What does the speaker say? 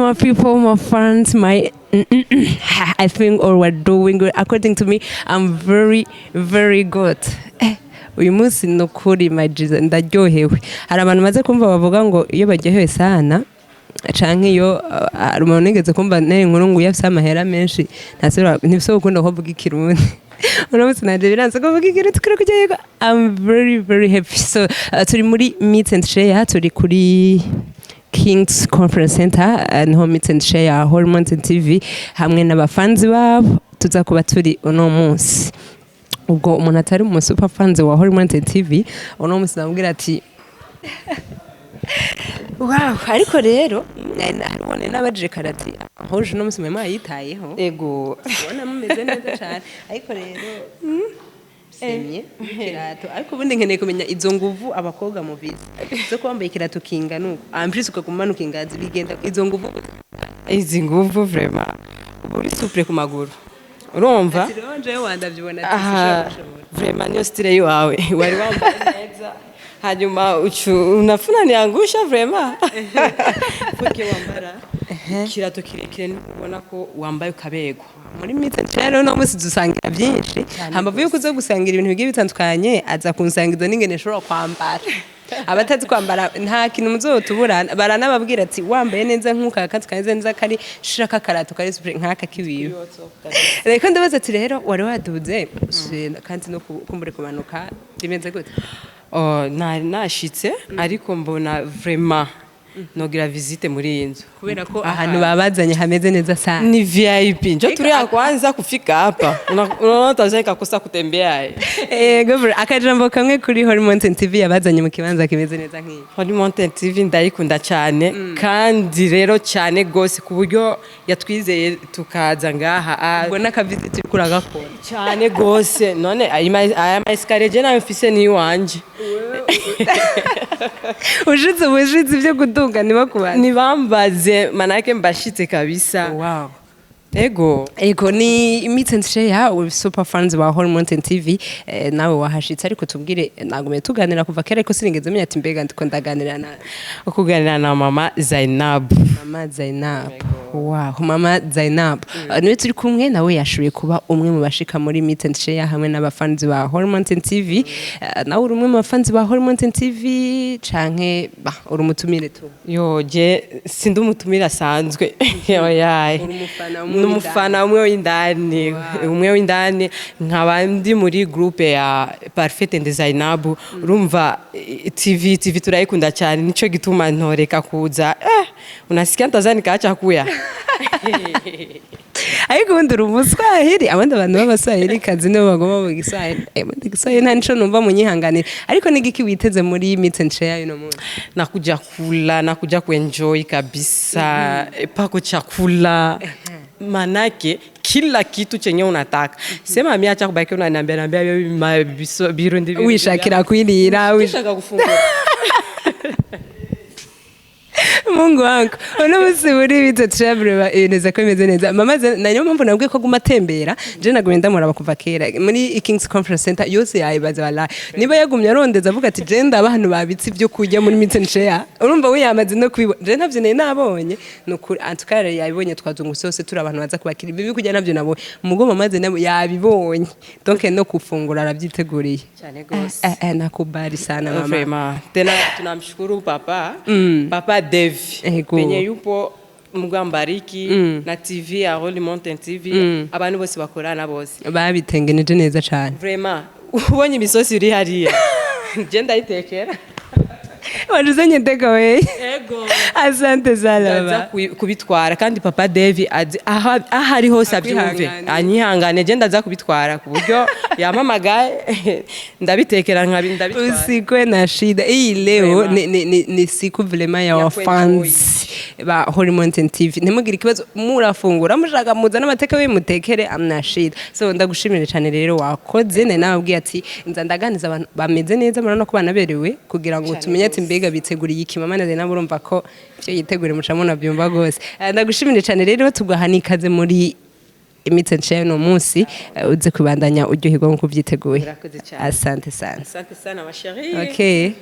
my people, my friends, my I think all we're doing good. According to me, I'm very, very good. Uyu munsi nukuri majiza ndaryohewe. Hari abantu maze kumva bavuga ngo iyo baryohewe sana canke iyo hari umuntu nigeze kumva inkuru ngo yafise amahera menshi ntibisoba gukunda kuvuga ikirundi. Uno munsi naje biranze kuvuga ikirundi kuri kujyayo. I'm very, very happy. So turi muri meet and share, turi kuri King's Conference Center niho meet and share Hormones and TV hamwe n'abafanzi babo tuza kuba turi uno munsi. Ubwo umuntu atari mu super fans wa Hormones and TV uno munsi namubwira ati wow, ariko rero naribone n'abaje karati hoje no munsi mama yitayeho ego ubona mumeze neza cyane ariko rero semye kirato ariko ubundi nkeneye kumenya izo nguvu abakobwa mu bizi zo kwambaye kirato kinga nuko amprise ukakumanuka ingazi bigenda izo nguvu izi nguvu vraiment uri supre ku maguru urumva ronje wandavyibona ati vraiment niyo style yawe wari wambaye neza hanyuma unafuna niangusha vraiment fuke wambara kirato kirekire ubona ko wambaye ukabegwa muri mitse rero no musi dusangira byinshi hambavu yuko uzo gusangira ibintu bigiye bitandukanye aza kunsangiza n'ingene shobora kwambara abatazi kwambara nta kintu muzotubura baranababwira ati wambaye neza nk'uka kanze neza kari shaka karato kari super nk'aka kibiyo reko ndabaza ati rero wari waduze kandi no kumbure kumanuka bimeze gute nashitse ariko mbona vraiment nogira visite muri iyi nzu kubera ko ahantu babazanye hameze neza sana ni VIP njo turi kwanza kufika hapa unaona tazeka kosa kutembea governor akajambo kamwe kuri Hormones and TV yabazanye mu kibanza kimeze neza nk'iyi Hormones and TV ndayikunda cyane kandi rero cyane gose ku buryo yatwizeye tukaza ngaha ubwo n'akavisite kuri agakora cyane gose none aya maskare je nayo mfise ni wanje ushitse byo kuduga nibambaze manake mbashitse kabisa. Wow. Ego ni meet and share with super fans ba Hormones and TV nawe wahashitse ariko tubwire nagume tuganira kuva kera ariko sinigeze menya ati mbega ndiko ndaganira na mama Zainabu. Wow, mama Zainabu. Niwe turi kumwe nawe yashoboye kuba umwe mu bashika muri meet and share hamwe n'abafanzi ba Hormones and TV. Nawe uri umwe mu bafanzi ba Hormones and TV canke uri umutumire tu. Yo je sindi umutumire asanzwe. Yaye. Umufana umwe w'indani nkaba ndi muri groupe ya Parfaite and Zainabu. Urumva TV turayikunda cyane nico gituma ntoreka kuza. Unasikia ntazani kaacha kuya. Ariko ubundi umuswahili abandi abantu b'abaswahili kazi nibo bagomba mu giswahili giswahili nta nico numva munyihanganira ariko nigiki witeze muri meet and share you know mo nakuja kula nakuja kuenjoy kabisa pako chakula manake kila kitu chenye unataka sema mimi acha kubaki unaniambia birundi wishakira kwirira wishaka kufungura Mungu wangu uno musi muri bito travel neza ko imeze neza mama nanyo mpamvu nabwiye ko guma tembera je nagumye muraba kuva kera muri King's Conference Center yose yayibaza wala niba yagumye arondeza avuga ati je ndaba hano babitsi byo kujya muri meet and share urumva we yamaze no kwibona je ntavyo nabonye nukuri antukare yabibonye twazungu sose turi abantu baza kubakira bibi kujya navyo nabo mugoma maze nabo yabibonye donc no kufungura arabyiteguriye cyane gose nakubali sana mama vraiment tena tunamshukuru papa Dev penye yupo mugwambariki na TV ya Hormones TV abantu bose bakorana bose babitengeneje neza cyane vraiment ubonye imisosi iri hariya je ndayitekera wajuzanye take away asante sana kubitwara kandi papa Dev ahari hose abyumve anyihangane je ndaza kubitwara ku buryo yamamagaye ndabitekera ndabitwara usikwe na shida iyi leo ni siku vraiment ya fans ba Hormones and TV ntimugire ikibazo murafungura mushaka muza n'amateka we mutekere amna shida so ndagushimire cyane rero wakoze nababwiye ati nza ndaganiza abantu bameze neza murano ko banaberewe kugira ngo tumenye ati mbega biteguriye iki mama na Zainabu urumva ko cyo yitegure mucamo nabyumva gose ndagushimire cyane rero tugahanikaze muri meet and share no munsi uze kubandanya uryoherwa nko kuvyiteguye asante sana ma chérie okay